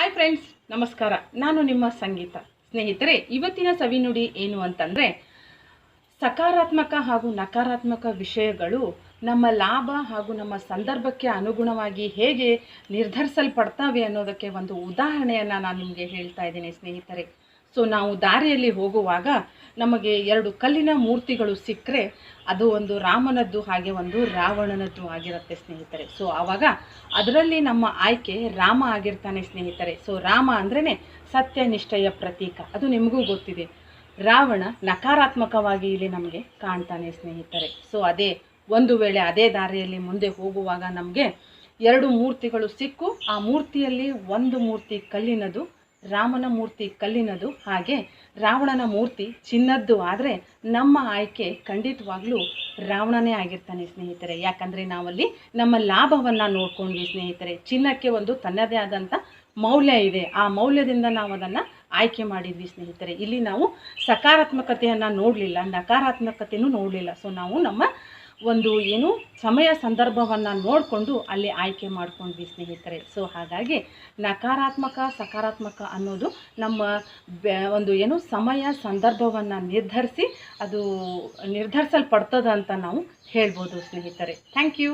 Hi friends, ನಮಸ್ಕಾರ. ನಾನು ನಿಮ್ಮ ಸಂಗೀತ. ಸ್ನೇಹಿತರೆ, ಇವತ್ತಿನ ಸವಿನುಡಿ ಏನು ಅಂತಂದರೆ, ಸಕಾರಾತ್ಮಕ ಹಾಗೂ ನಕಾರಾತ್ಮಕ ವಿಷಯಗಳು ನಮ್ಮ ಲಾಭ ಹಾಗೂ ನಮ್ಮ ಸಂದರ್ಭಕ್ಕೆ ಅನುಗುಣವಾಗಿ ಹೇಗೆ ನಿರ್ಧರಿಸಲ್ಪಡ್ತವೆ ಅನ್ನೋದಕ್ಕೆ ಒಂದು ಉದಾಹರಣೆಯನ್ನು ನಾನು ನಿಮಗೆ ಹೇಳ್ತಾ ಇದ್ದೀನಿ ಸ್ನೇಹಿತರೆ. ಸೊ ನಾವು ದಾರಿಯಲ್ಲಿ ಹೋಗುವಾಗ ನಮಗೆ ಎರಡು ಕಲ್ಲಿನ ಮೂರ್ತಿಗಳು ಸಿಕ್ಕರೆ ಅದು ಒಂದು ರಾಮನದ್ದು ಹಾಗೆ ಒಂದು ರಾವಣನದ್ದು ಆಗಿರುತ್ತೆ ಸ್ನೇಹಿತರೆ. ಸೊ ಆವಾಗ ಅದರಲ್ಲಿ ನಮ್ಮ ಆಯ್ಕೆ ರಾಮ ಆಗಿರ್ತಾನೆ ಸ್ನೇಹಿತರೆ. ಸೊ ರಾಮ ಅಂದ್ರೇ ಸತ್ಯನಿಷ್ಠೆಯ ಪ್ರತೀಕ, ಅದು ನಿಮಗೂ ಗೊತ್ತಿದೆ. ರಾವಣ ನಕಾರಾತ್ಮಕವಾಗಿ ಇಲ್ಲಿ ನಮಗೆ ಕಾಣ್ತಾನೆ ಸ್ನೇಹಿತರೆ. ಸೊ ಒಂದು ವೇಳೆ ಅದೇ ದಾರಿಯಲ್ಲಿ ಮುಂದೆ ಹೋಗುವಾಗ ನಮಗೆ ಎರಡು ಮೂರ್ತಿಗಳು ಸಿಕ್ಕು, ಆ ಮೂರ್ತಿಯಲ್ಲಿ ಒಂದು ಮೂರ್ತಿ ಕಲ್ಲಿನದು, ರಾಮನ ಮೂರ್ತಿ ಕಲ್ಲಿನದು, ಹಾಗೆ ರಾವಣನ ಮೂರ್ತಿ ಚಿನ್ನದ್ದು ಆದರೆ ನಮ್ಮ ಆಯ್ಕೆ ಖಂಡಿತವಾಗ್ಲೂ ರಾವಣನೇ ಆಗಿರ್ತಾನೆ ಸ್ನೇಹಿತರೆ. ಯಾಕಂದರೆ ನಾವಲ್ಲಿ ನಮ್ಮ ಲಾಭವನ್ನು ನೋಡ್ಕೊಂಡ್ವಿ ಸ್ನೇಹಿತರೆ. ಚಿನ್ನಕ್ಕೆ ಒಂದು ತನ್ನದೇ ಆದಂಥ ಮೌಲ್ಯ ಇದೆ, ಆ ಮೌಲ್ಯದಿಂದ ನಾವು ಅದನ್ನು ಆಯ್ಕೆ ಮಾಡಿದ್ವಿ ಸ್ನೇಹಿತರೆ. ಇಲ್ಲಿ ನಾವು ಸಕಾರಾತ್ಮಕತೆಯನ್ನು ನೋಡಲಿಲ್ಲ, ನಕಾರಾತ್ಮಕತೆಯೂ ನೋಡಲಿಲ್ಲ. ಸೊ ನಾವು ನಮ್ಮ ಒಂದು ಸಮಯ ಸಂದರ್ಭವನ್ನು ನೋಡಿಕೊಂಡು ಅಲ್ಲಿ ಆಯ್ಕೆ ಮಾಡ್ಕೊಂಡ್ವಿ ಸ್ನೇಹಿತರೆ. ಸೊ ಹಾಗಾಗಿ ನಕಾರಾತ್ಮಕ ಸಕಾರಾತ್ಮಕ ಅನ್ನೋದು ನಮ್ಮ ಒಂದು ಸಮಯ ಸಂದರ್ಭವನ್ನು ನಿರ್ಧರಿಸಲ್ಪಡ್ತದೆ ಅಂತ ನಾವು ಹೇಳ್ಬೋದು ಸ್ನೇಹಿತರೆ. Thank you.